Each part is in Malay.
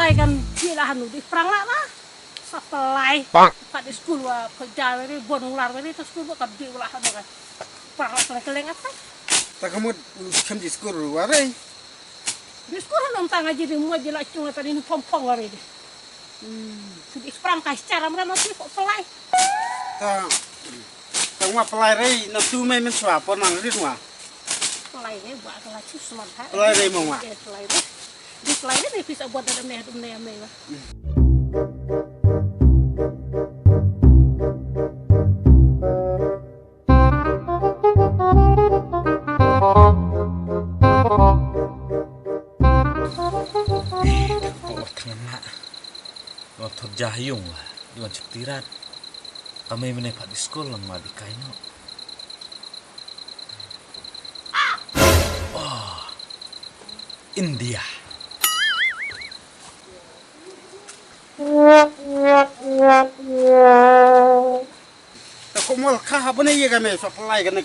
pelai kan gila hanu di perang lah. Sapelai. Kat di sekolah wa kerja ini bon ular ini terus sekolah kan di ulah hanu kan. Perang keleng apa? Tak kamu kan di sekolah warai. Di sekolah nonton aja di mua jelas cuma tadi ini pom-pom hari ini. Sudah perang kai secara mereka masih kok pelai. Tak mau pelai rei nanti main mencuba pun nang di rumah. Pelai ini buat kelas semangat. Pelai rei mau mak. Pelai ini. Di pelai ini bisa buat dalam nih lah. Terjahayung lah, iwan cektirat. Kami menepat di sekolah mah di kaino. Oh, India. Tak mau kah apa nih ya kami supply kan?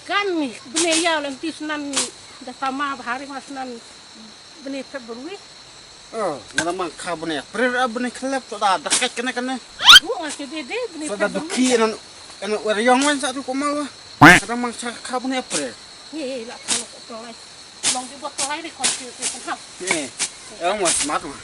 Kan benih ya nanti senan dah sama hari masunan benih Februari. Oh, nama kah benih. Pernah benih kelap tu dah dekat kena. Gua ngasih dia benih Sudah Februari. duki dan orang mana satu komal lah. Ada mangsa kah benih April. Iya, lah kalau kok pelai. Long dibuat pelai di komputer kan. Nih, orang mau smart mah.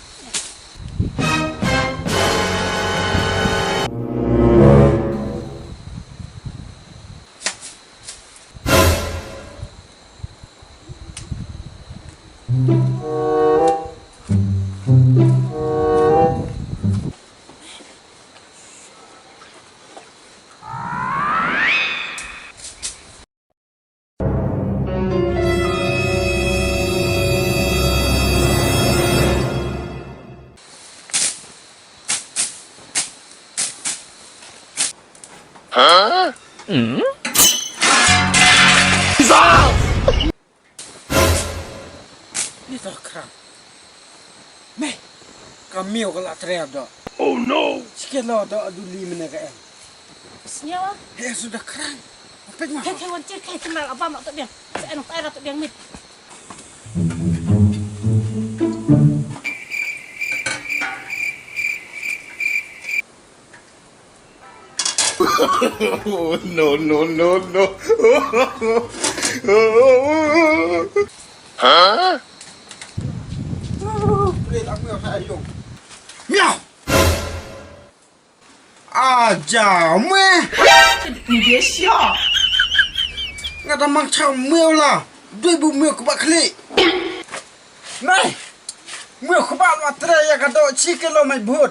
Ni tak kerang. Meh, kami kalau teriak dah. Oh no. Sikit lah dah aduli mana kan. Senyawa. Sudah kerang. Apa mah? Kayak wancir kayak kenal apa mak tu dia. Seenak air tu dia mit. No. Boleh tak miau saya yung. Miau. Aja, meh. 你别笑， Ngada mang chau miau lah. Dui bu miau ke bak klik. Nai. Miau ke bak matre ya kata chicken lo mai bud.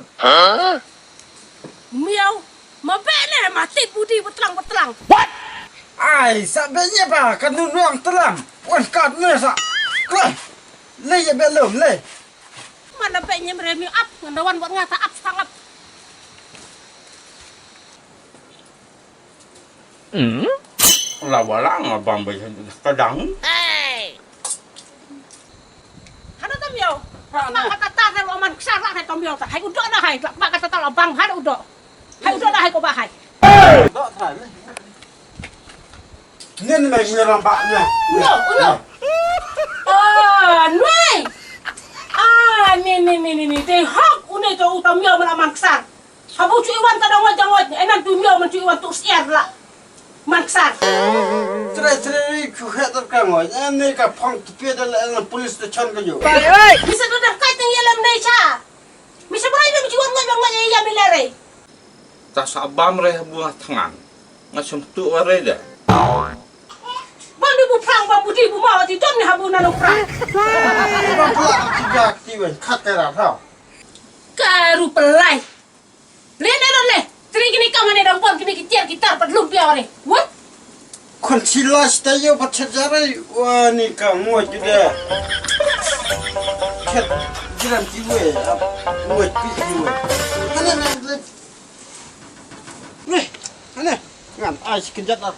Miau. Mabene mati budi betlang. Ai, sabenya ba kan nu nuang telang. Wan kat ne sa. Klai. Le ya belum le. Mana baiknya meremi up, ngandawan buat ngata up sangat. Là wala nga bambay kadang. Hana tamiau. Mak kata tak kalau aman kesara hai tamiau tak. Hai udok dah hai. Mak kata tak abang hai udok. Hai udok dah hai ko bahai. Dok thai le. Nen mai miau lampak ne. Uno. Nui. Ni. Deh hak une tu tamiau melaman kesar. Habu cu iwan tadang wajang enan tu miau men cu iwan tu siar lah. Maksar. Tre ku het ter kan ngoi. Ne ka phong tu pe de la polis te chan ka yo. Bisa tu dah kai teng yelam nei cha. Bisa berai ni ciwan ngoi ya milere. Ta sabam re buah tangan. Ngasum tu ware dah. Bang di bu prang bang budi bu mau ti don ni habu nanu prang. Ba pula tiga aktiven khat ka ra thau. Karu pelai. Lihat dah le. Tri gini kamu ni dampon kini gitar pat lumpia ore. What? Kon silas ta yo pat chajare wa ni ka mo juda. Khat jiran ti we. Mo pi we. Ana. Ngan ai kenjat. Kau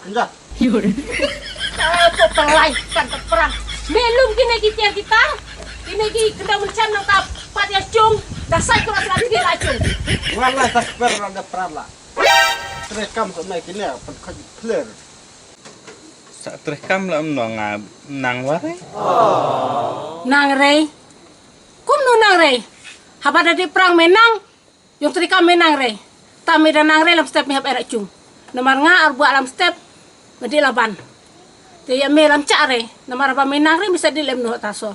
pelai kan perang. Belum kini gitar. Kini kena mencan nang tap pat ya cung. Dasar kau rasa lagi lacung. Wala tak perra da prala. Tre kam sa mai kini pat kha player. Sa terekam lah nga nang ware. Nang rei. Ko nang re. Haba ada di perang menang. Yung trika menang re. Tami dan nang re lam step mi hab erak cung. Namar nga arbu alam step ngadi laban. Te ya me lam cak re. Namar ba menang re bisa dilem no tasor.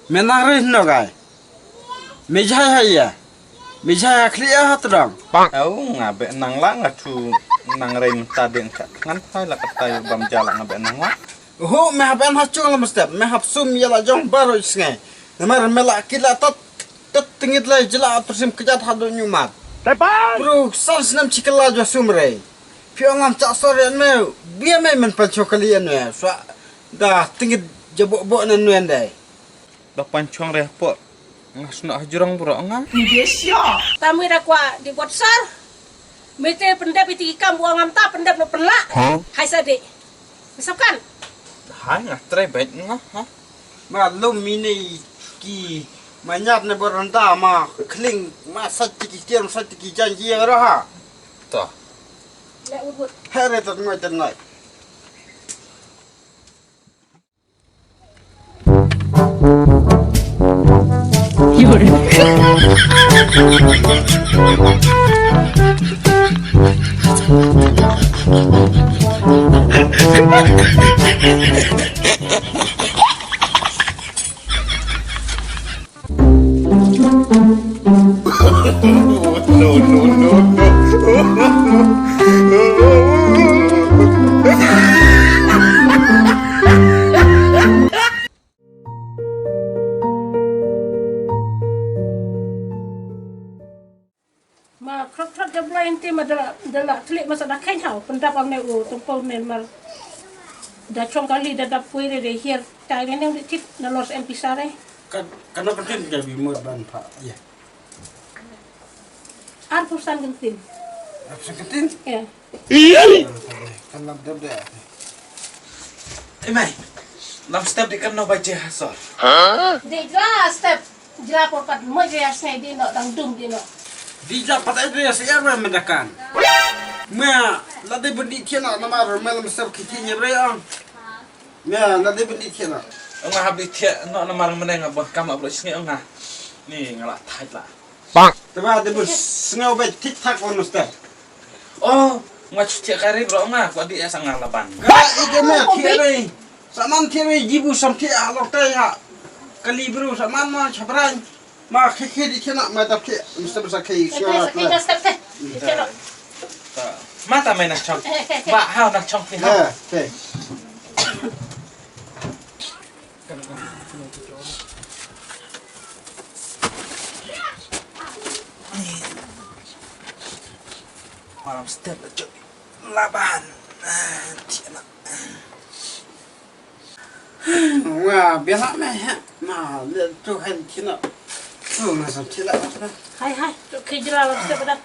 Menang rin no guy. Mejai ya. Mejai clear hat dong. Au ngabe nang la ngatu nang rem tadi ngkat ngan pai la katai bam jala ngabe nang la. Ho me hab en hachung lam step. Me hab sum yala jong baro isngai. Namar mela kila tat tingit lai jela tersim kejat hadu nyumat. Bro, sans nam cikala jo sumre. Piong am cak sore me. Biar me men pancho kalian me. So dah tingit jabok-bok nan nuen dai. Da pancong reh po. Ngasna jurang bro nga. 你别笑。 Tami dah kuat di WhatsApp. Mete pendap itu ikam buang am ta pendap no pelak. Hai sade. Misalkan Hai ngatre baik nga ha. Ma lum mini ki manyat ne beranta ma kling ma sati ki tiam sati ki janji raha. Ta. lek ubut. Here tat ngoi tat ngoi. Ma krok jabla inti madala telik masa dah kain hau pendap am ne u tumpau nen mar da chong kali da dap puire de hier tai ne nang tit na los MP sare Kana penting jadi mud ban pak. Ya. ar pusan gentin Apa ketin? ya Kan lam dab deh. Mai, lam step di kan no baca hasor. de jelas step jelas por kat mo je asne di no dang dum di no Dija patai dia siapa mendakan. Mea lade bendi tiana nama malam sab kitinya reang. Mea lade bendi tiana. Nga habis tiak no namar meneng abah kam ablo singi nga. Ni ngalak thai la. Teba de bus ngau bet tik tak on step. Oh, nga tiak kari bro nga ko di asa ngalaban. Ga ide mea tiare. Saman tiare jibu sam tia alok ya. Kalibru saman ma chabran. Ma khikhi di tiana ma dap tia mesti besar kai siapa. Kita step teh celo Mata main nak chong. Ba hao nak chong ni ha. Okay. Malam step cok laban. Tiana. Wah, biasa meh. Ma le tu hen tiana. Tu ngasam tiala. hai hai tu ke jelas step dah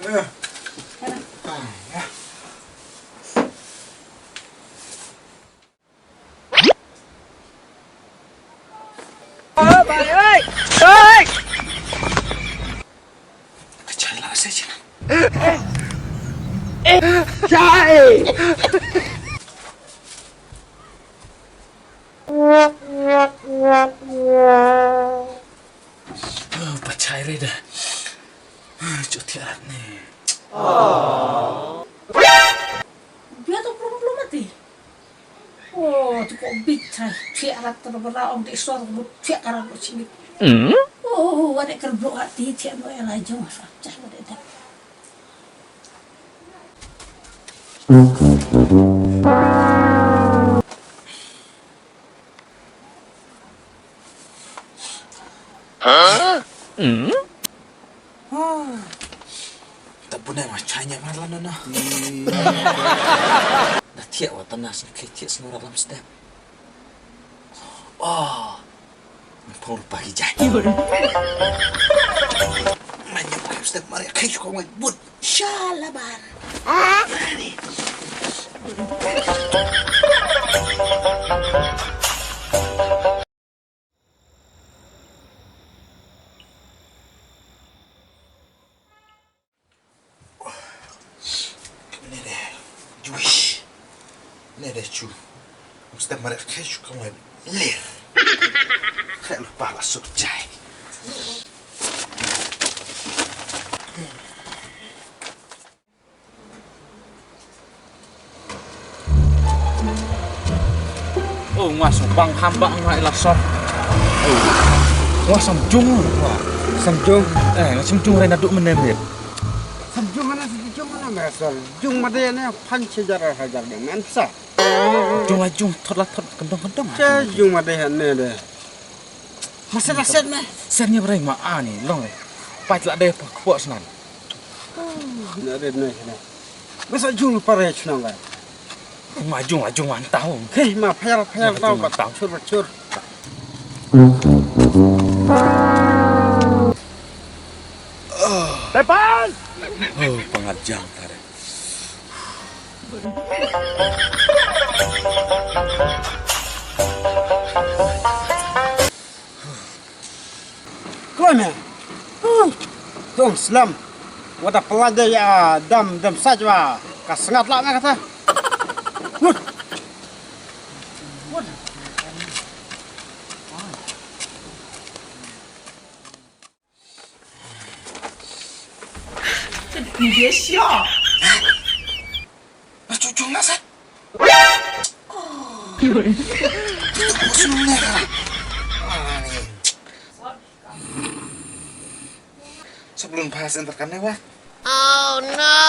Kecai lah saja. Pecah reda. Cuti arat ni. dia tu belum mati oh tu kok bicara tiara terbera om di suar but tiara bu sini oh ada kerbau hati tiara no yang aja masa cah ada dah Tak punya macamnya malah nana. Dah tiak wa tanas kecik semua dalam step. Oh, pun lupa hijai. Banyak dalam step mari kecik kau mai but. Shalaban. Juish. Ni dah cu. Mesti mereka kecik kau mai lir. Kalau lupa lah sujai. Oh, ngasong bang hamba nga ilason. Wah, samjung. Wah, Samjung. samjung rin na do menemit. Samjung mana samjung mana mesal. Jung madanya pan sejarah hajar deh mensa. Jung thot kendong-kendong. Saya jung madanya deh. Masih raset meh. Sennya berai ma ani long. Pai la de kuat senan. Nade nih. Masa jung pare cunang kan. Majung mantau. Hei, ma payar tahu bat cur. Tepan! Oh, pengajang tadi. Kau meh. Dong Islam. Wadah pelada ya dam saja. Kasengat lah meh kata.你别笑。 Cucu nasa. Sebelum bahas enterkan lewat. Oh no!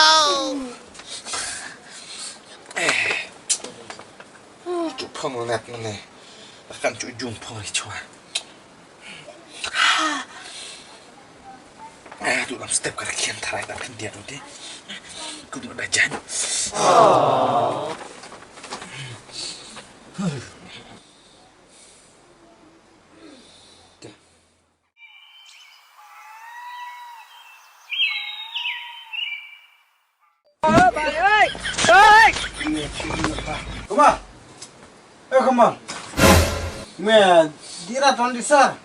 Cupong lenet meneh. Akan cujung pong cua. Aduh, dalam step karakian tarai tak dia deh. Kudu ada jan. Come on. Meh, dira ton disar.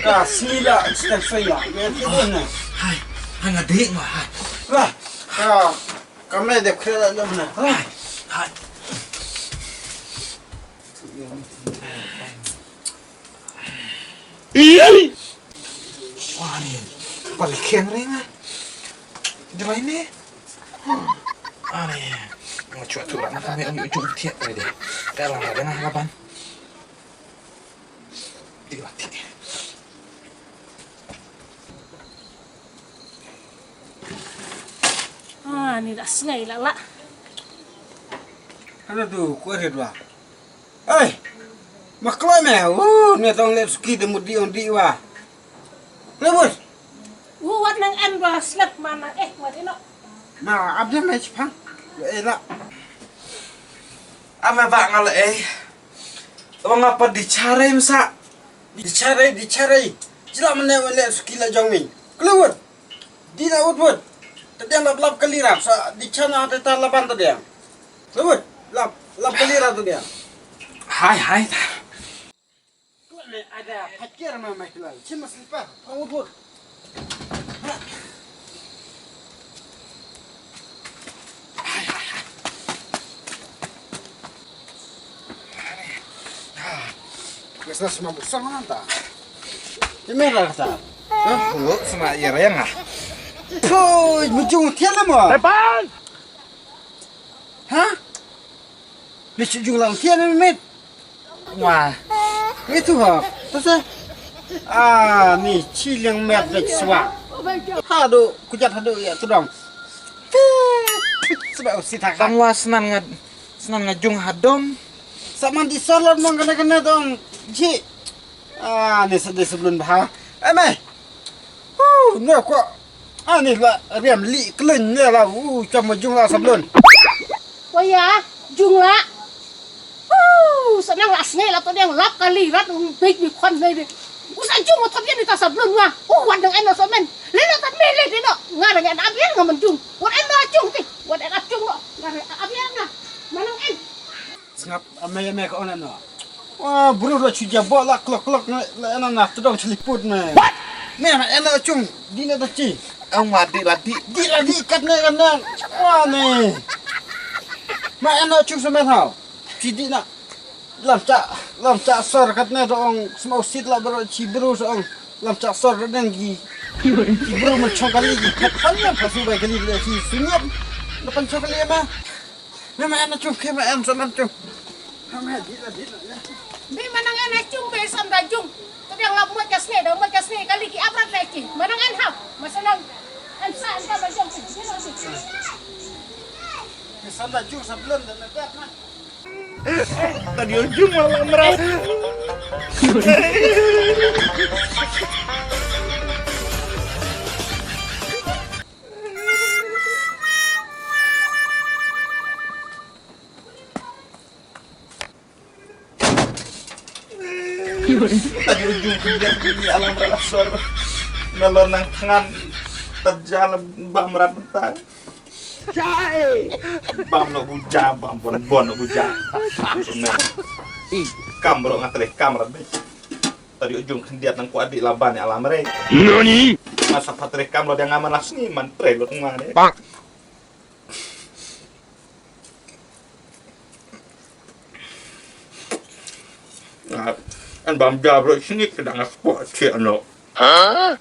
Kasila step saya. Meh tidur nih. Hai, hanya dik mah. Hai. Lah, kami dek kira dah mana. Hai. Wah ni, balik kering ah. Jalan ini. Ani, mau cuat turan kami ang ujung tiap tadi deh. Dalam ada ngah kapan? Dilatih. Ni dah sengai lah. Ada tu, kau ada dua. Hey, maklum meh. Ni tong lihat ski demu di wah. Lebur. Wat nang en ba slap mana madino. Ma, abdi meh cepang. Elah. Ame bak ngale Abang apa dicari masa? Dicari. Jelas mana lihat ski lah jangmi. Keluar. Dina utwut. Tadi yang lap kelirap, di sana ada talapan tadi yang. Sebut, lap kelirap tu dia. Hai. Ada fakir memang kelal. Cuma selipar, kamu pun. Biasa semua besar mana tak? Cemera kata. Lu sama yang ah. Puh, mujung tiada mah. Tepan! Hah? Mesti jumlah tiada mit. Wah, Itu ha. Terus ni ciling met dek swa. Hado, kujat hado ya tudang. Sebab usi tak. kamu senang ngajung hadom. Sama di salon mong kena dong. Ji. Ni sedih sebelum bah. Meh. Ni kok. Ni lah riam li kelen ni lah. Cuma jumlah sebelum. Oh ya, jumlah. Senang lah sengai lah tu yang lap kali rat big kon ni. Usan jung mo topyan ni ta sablon wa. Wan dang eno somen. Lena ta mele dino. Nga dang en abian nga menjung. Wan eno acung ti. Wan en acung lo. Nga abian nga. Manang en. Sengap ame ko ona no. Wah, bro dah cuja bola klok na tudang celiput me. Me ena cung dina ta ci. Ông ladi Di kat ne kan. Wah ni. Ma ena cung sama tau. Ci di na. Lam cak sor kat ne dong semau sit lah bro ci bro song. Lam cak sor dan gi. Ci bro ma chokali gi kat kan pasu ba kali le ci sunyap. Depan chokali ma. Me ena cung ke ma en sama cung. Di manangan acung besam dajung. Tapi yang lap muat kasne, dah muat kasne kali ki abrat leki. Manangan hap, masalah ansa anta dajung. Kesan dah jung sebelum dan ada mah. Tadi ujung malah merah. Tadi ujung kemudian di alam rasor melon nang tangan terjalan bam rabetan. Bam no buja bam bon no buja. Kamro ngatreh kamera be. Tadi ujung kendiat nang ku adik laban ya alam re. Nani? Masa patre kamro dia ngaman lasni man pre lo ngane. Pak. Nah, an bam jabro sini kedang sport cik no. Hah?